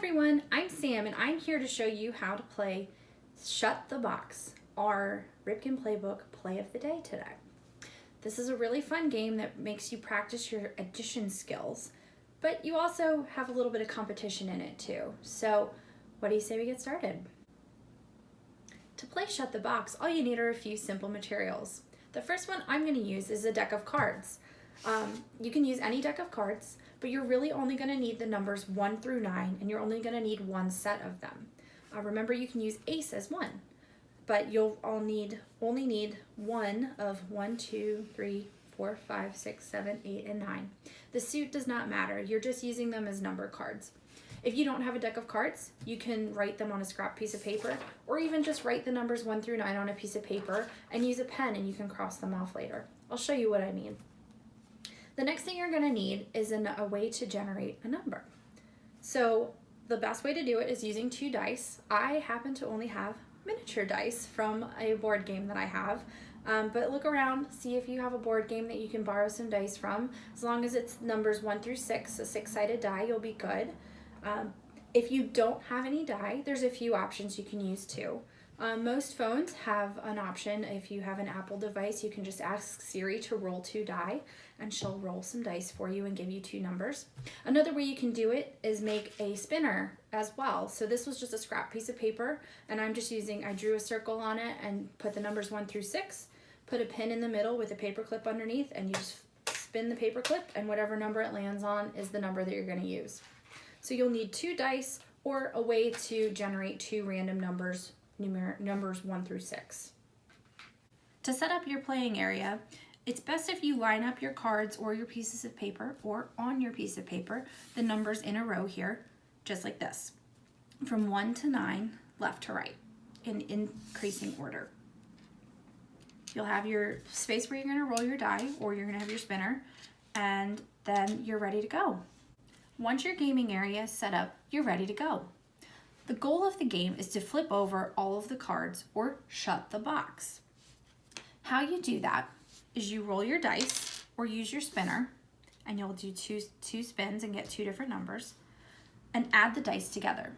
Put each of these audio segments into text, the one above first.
everyone, I'm Sam and I'm here to show you how to play Shut the Box, our Ripken Playbook play of the day today. This is a really fun game that makes you practice your addition skills, but you also have a little bit of competition in it too. So what do you say we get started? To play Shut the Box, all you need are a few simple materials. The first one I'm going to use is a deck of cards. You can use any deck of cards, but you're really only going to need the numbers 1 through 9, and you're only going to need one set of them. Remember, you can use ace as one, but you'll only need one of 1, 2, 3, 4, 5, 6, 7, 8, and 9. The suit does not matter. You're just using them as number cards. If you don't have a deck of cards, you can write them on a scrap piece of paper, or even just write the numbers 1 through 9 on a piece of paper and use a pen and you can cross them off later. I'll show you what I mean. The next thing you're going to need is a way to generate a number. So the best way to do it is using 2 dice. I happen to only have miniature dice from a board game that I have, but look around, see if you have a board game that you can borrow some dice from. As long as it's numbers 1 through 6, a 6-sided die, you'll be good. If you don't have any die, there's a few options you can use too. Most phones have an option. If you have an Apple device, you can just ask Siri to roll 2 die and she'll roll some dice for you and give you 2 numbers. Another way you can do it is make a spinner as well. So this was just a scrap piece of paper and I drew a circle on it and put the numbers 1 through 6, put a pin in the middle with a paper clip underneath, and you just spin the paper clip and whatever number it lands on is the number that you're going to use. So you'll need 2 dice or a way to generate 2 random numbers 1 through 6. To set up your playing area, it's best if you line up your cards or your pieces of paper, or on your piece of paper, the numbers in a row here, just like this, from 1 to 9, left to right, in increasing order. You'll have your space where you're going to roll your die, or you're going to have your spinner, and then you're ready to go. Once your gaming area is set up, you're ready to go. The goal of the game is to flip over all of the cards or shut the box. How you do that is you roll your dice or use your spinner, and you'll do two spins and get 2 different numbers, and add the dice together.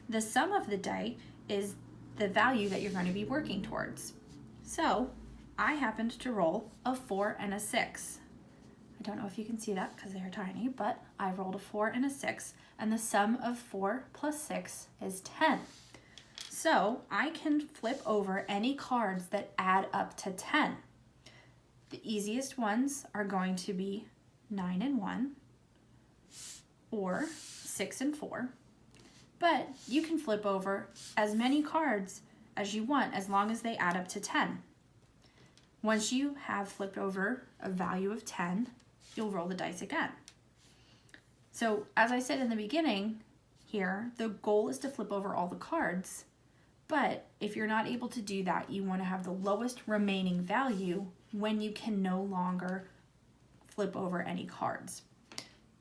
The sum of the die is the value that you're going to be working towards. So I happened to roll a 4 and a 6. I don't know if you can see that because they're tiny, but I rolled a 4 and a 6, and the sum of 4 plus 6 is 10. So I can flip over any cards that add up to 10. The easiest ones are going to be 9 and 1, or 6 and 4, but you can flip over as many cards as you want as long as they add up to 10. Once you have flipped over a value of 10, you'll roll the dice again. So as I said in the beginning here, the goal is to flip over all the cards, but if you're not able to do that, you want to have the lowest remaining value when you can no longer flip over any cards.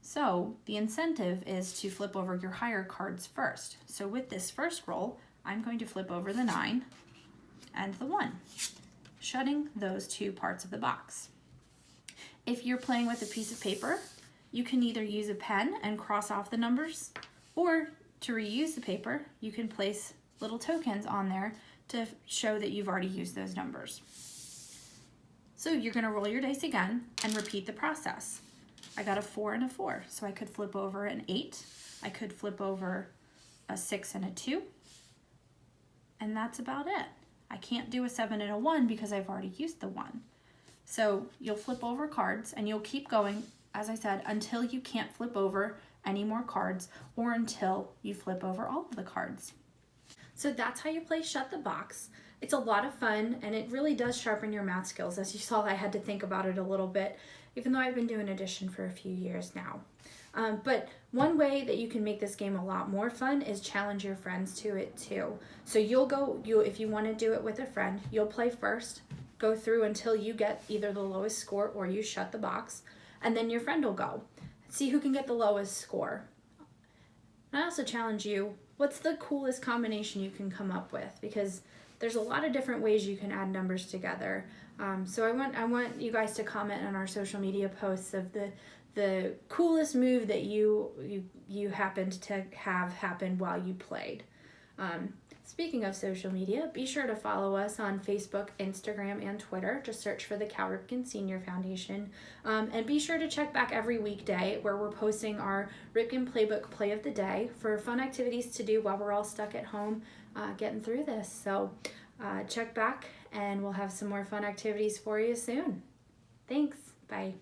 So the incentive is to flip over your higher cards first. So with this first roll, I'm going to flip over the 9 and the 1, shutting those 2 parts of the box. If you're playing with a piece of paper, you can either use a pen and cross off the numbers, or to reuse the paper, you can place little tokens on there to show that you've already used those numbers. So you're going to roll your dice again and repeat the process. I got a 4 and a 4, so I could flip over an 8, I could flip over a 6 and a 2, and that's about it. I can't do a 7 and a 1 because I've already used the 1. So you'll flip over cards and you'll keep going, as I said, until you can't flip over any more cards, or until you flip over all of the cards. So that's how you play Shut the Box. It's a lot of fun and it really does sharpen your math skills. As you saw, I had to think about it a little bit, even though I've been doing addition for a few years now. But one way that you can make this game a lot more fun is challenge your friends to it too. So if you want to do it with a friend, you'll play first, go through until you get either the lowest score or you shut the box, and then your friend will go. See who can get the lowest score. I also challenge you, what's the coolest combination you can come up with? Because there's a lot of different ways you can add numbers together. So I want you guys to comment on our social media posts of the coolest move that you happened to have happen while you played. Speaking of social media, be sure to follow us on Facebook, Instagram, and Twitter. Just search for the Cal Ripken Senior Foundation. And be sure to check back every weekday where we're posting our Ripken Playbook Play of the Day for fun activities to do while we're all stuck at home getting through this. So check back and we'll have some more fun activities for you soon. Thanks. Bye.